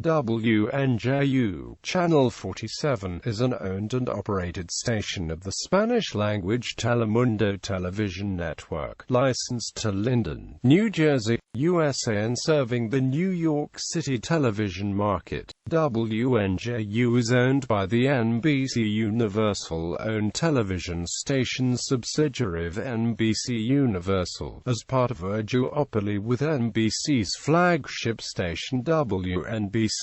Wnju Channel 47 is an owned and operated station of the Spanish-language Telemundo television network, licensed to Linden, New Jersey, USA and serving the New York City television market. Wnju is owned by the NBC Universal-owned television station subsidiary of NBC Universal, as part of a duopoly with NBC's flagship station WNBC.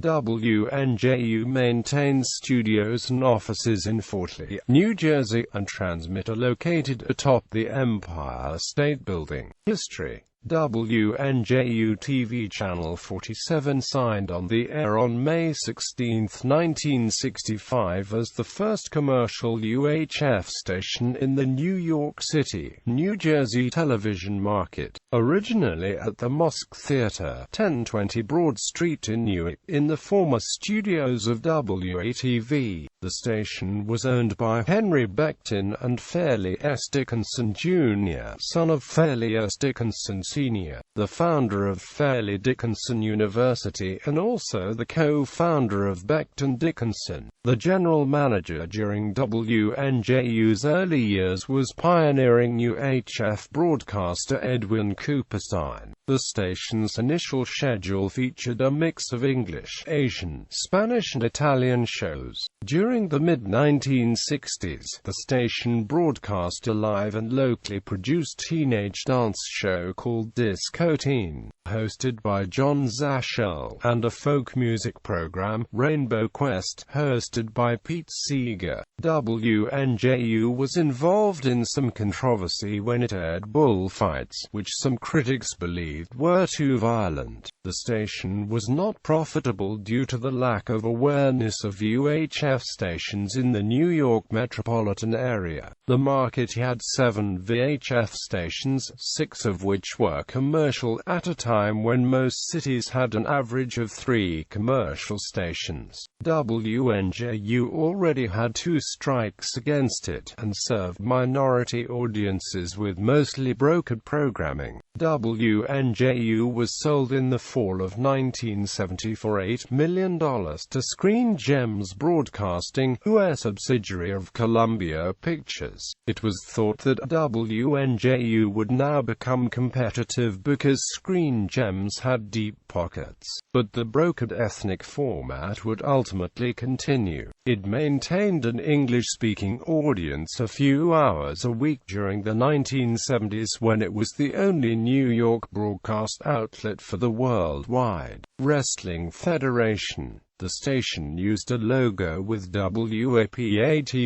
Wnju maintains studios and offices in Fort Lee, New Jersey, and transmitter located atop the Empire State Building. History: Wnju TV Channel 47 signed on the air on May 16, 1965 as the first commercial UHF station in the New York City, New Jersey television market. Originally at the Mosque Theater, 1020 Broad Street in Newark, in the former studios of WATV, the station was owned by Henry Beckton and Fairleigh S. Dickinson, Jr., son of Fairleigh S. Dickinson Sr., the founder of Fairleigh Dickinson University and also the co-founder of Beckton Dickinson. The general manager during Wnju's early years was pioneering UHF broadcaster Edwin Cooperstein. The station's initial schedule featured a mix of English, Asian, Spanish and Italian shows. During the mid-1960s, the station broadcast a live and locally produced teenage dance show called Disco Teen, hosted by John Zashel, and a folk music program, Rainbow Quest, hosted by Pete Seeger. Wnju was involved in some controversy when it aired bullfights, which some critics believed were too violent. The station was not profitable due to the lack of awareness of UHF stations in the New York metropolitan area. The market had 7 VHF stations, 6 of which were commercial, at a time when most cities had an average of 3 commercial stations. Wnju already had 2 strikes against it, and served minority audiences with mostly brokered programming. Wnju was sold in the fall of 1970 for $8 million to Screen Gems Broadcasting, who are a subsidiary of Columbia Pictures. It was thought that Wnju would now become competitive because Screen Gems had deep pockets, but the brokered ethnic format would ultimately continue. It maintained an English-speaking audience a few hours a week during the 1970s when it was the only New York broadcast outlet for the Worldwide Wrestling Federation. The station used a logo with WAPA-TV's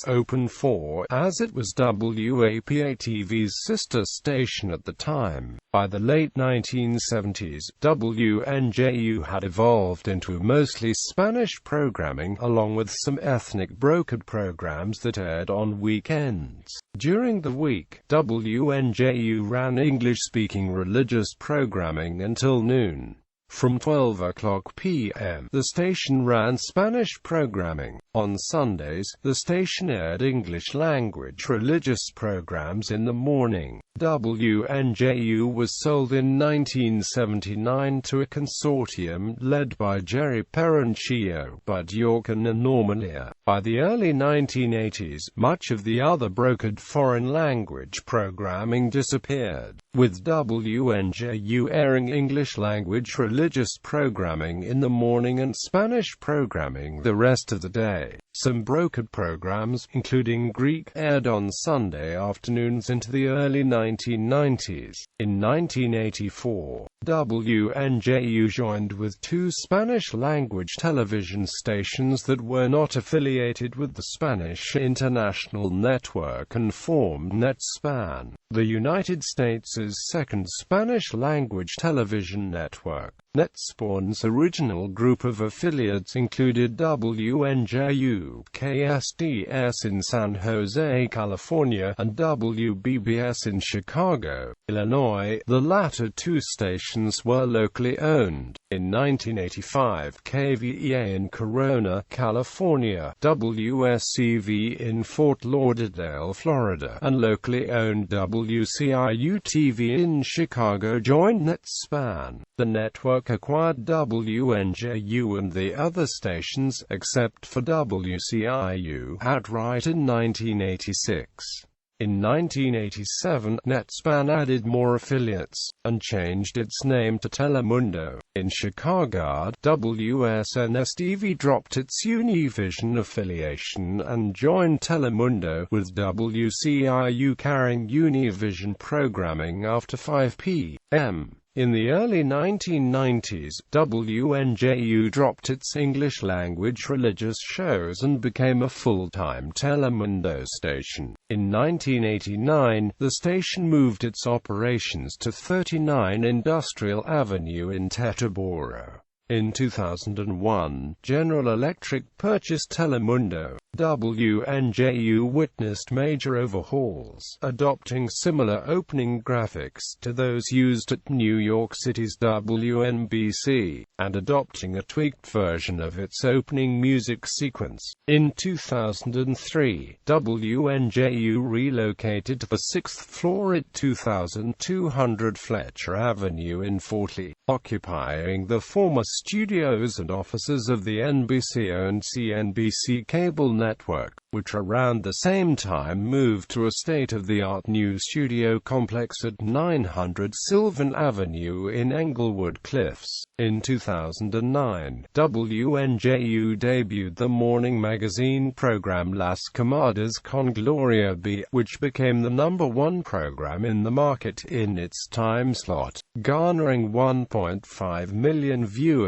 Open 4, as it was WAPA-TV's sister station at the time. By the late 1970s, Wnju had evolved into mostly Spanish programming, along with some ethnic brokered programs that aired on weekends. During the week, Wnju ran English-speaking religious programming until noon. From 12:00 p.m., the station ran Spanish programming. On Sundays, the station aired English-language religious programs in the morning. Wnju was sold in 1979 to a consortium led by Jerry Perenchio, Bud York and Norman Lear. By the early 1980s, much of the other brokered foreign-language programming disappeared, with Wnju airing English-language religious programming in the morning and Spanish programming the rest of the day. Some brokered programs, including Greek, aired on Sunday afternoons into the early 1990s. In 1984, Wnju joined with 2 Spanish-language television stations that were not affiliated with the Spanish International Network and formed NetSpan, the United States' second Spanish-language television network. NetSpan's original group of affiliates included Wnju KSDS in San Jose, California, and WBBS in Chicago, Illinois. The latter 2 stations were locally owned. In 1985, KVEA in Corona, California, WSCV in Fort Lauderdale, Florida, and locally owned WCIU-TV in Chicago joined NetSpan. The network network acquired WNJU and the other stations, except for WCIU, outright in 1986. In 1987, Netspan added more affiliates, and changed its name to Telemundo. In Chicago, WSNS-TV dropped its Univision affiliation and joined Telemundo, with WCIU carrying Univision programming after 5 p.m. In the early 1990s, WNJU dropped its English-language religious shows and became a full-time Telemundo station. In 1989, the station moved its operations to 39 Industrial Avenue in Teterboro. In 2001, General Electric purchased Telemundo. WNJU witnessed major overhauls, adopting similar opening graphics to those used at New York City's WNBC, and adopting a tweaked version of its opening music sequence. In 2003, WNJU relocated to the 6th floor at 2200 Fletcher Avenue in Fort Lee, occupying the former studios and offices of the NBC-owned CNBC cable network, which around the same time moved to a state-of-the-art new studio complex at 900 Sylvan Avenue in Englewood Cliffs. In 2009, WNJU debuted the morning magazine program Las Comadres con Gloria B, which became the #1 program in the market in its time slot, garnering 1.5 million viewers.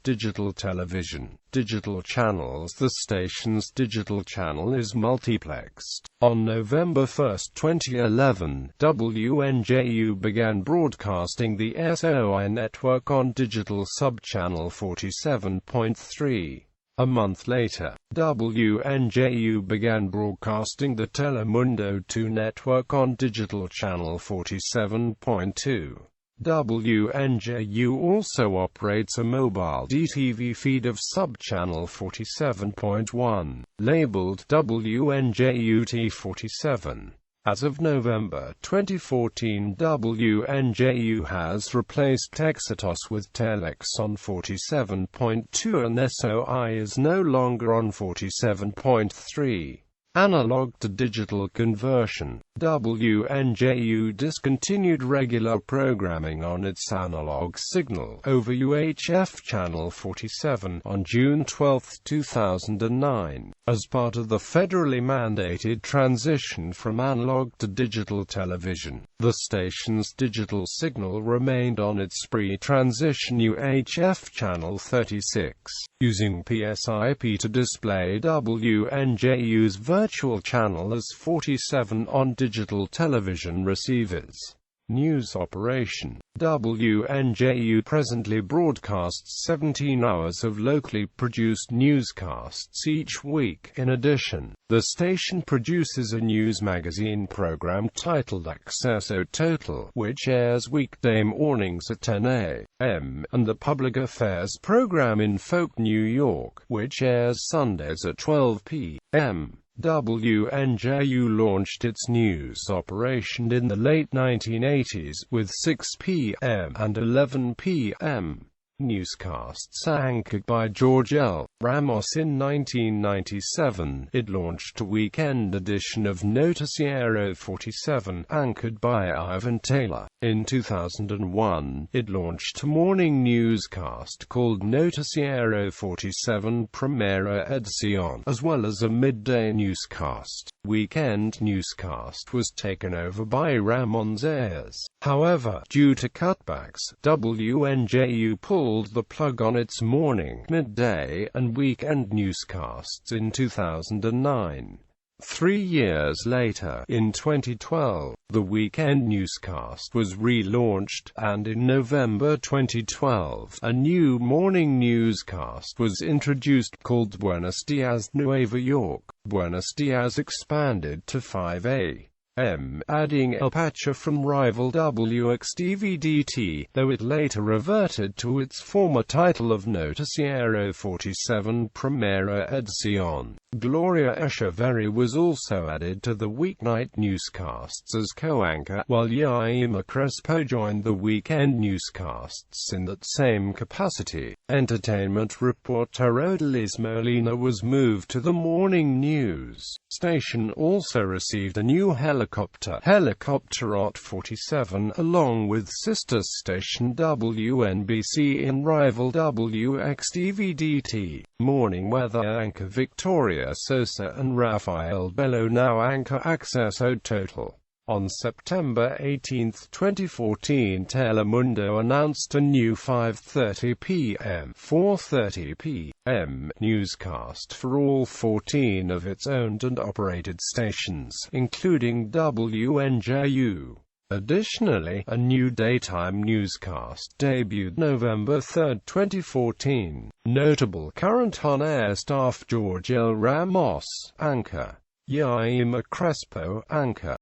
Digital television. Digital channels. The station's digital channel is multiplexed. On November 1, 2011, WNJU began broadcasting the SOI network on digital sub-channel 47.3. A month later, WNJU began broadcasting the Telemundo 2 network on digital channel 47.2. WNJU also operates a mobile DTV feed of sub-channel 47.1, labeled WNJU T47. As of November 2014, WNJU has replaced Exitos with Telex on 47.2 and SOI is no longer on 47.3. Analog to digital conversion. WNJU discontinued regular programming on its analog signal over UHF channel 47 on June 12, 2009, as part of the federally mandated transition from analog to digital television. The station's digital signal remained on its pre-transition UHF channel 36, using PSIP to display WNJU's virtual channel as 47 on digital television receivers. News operation. WNJU presently broadcasts 17 hours of locally produced newscasts each week. In addition, the station produces a news magazine program titled Accesso Total, which airs weekday mornings at 10 a.m., and the public affairs program In Folk New York, which airs Sundays at 12 p.m. WNJU launched its news operation in the late 1980s, with 6 p.m. and 11 p.m. newscasts anchored by George L. Ramos. In 1997, it launched a weekend edition of Noticiero 47, anchored by Ivan Taylor. In 2001, it launched a morning newscast called Noticiero 47 Primera Edición, as well as a midday newscast. Weekend newscast was taken over by Ramon Zayas. However, due to cutbacks, WNJU pulled the plug on its morning, midday, and weekend newscasts in 2009. 3 years later, in 2012, the weekend newscast was relaunched, and in November 2012, a new morning newscast was introduced called Buenos Dias Nueva York. Buenos Dias expanded to 5 a. adding El Pacha from rival WXTV-DT, though it later reverted to its former title of Noticiero 47 Primera Edición. Gloria Echeverri was also added to the weeknight newscasts as co-anchor, while Yaima Crespo joined the weekend newscasts in that same capacity. Entertainment reporter Odalis Molina was moved to the morning news station. Also received a new helicopter Ot 47, along with sister station WNBC in rival WXTV-DT. Morning weather anchor Victoria Sosa and Rafael Bello now anchor Acceso Total. On September 18, 2014, Telemundo announced a new 5:30 p.m. 4:30 p.m. newscast for all 14 of its owned and operated stations, including Wnju. Additionally, a new daytime newscast debuted November 3, 2014. Notable current on-air staff: Jorge Ramos, anchor; Yaima Crespo, anchor;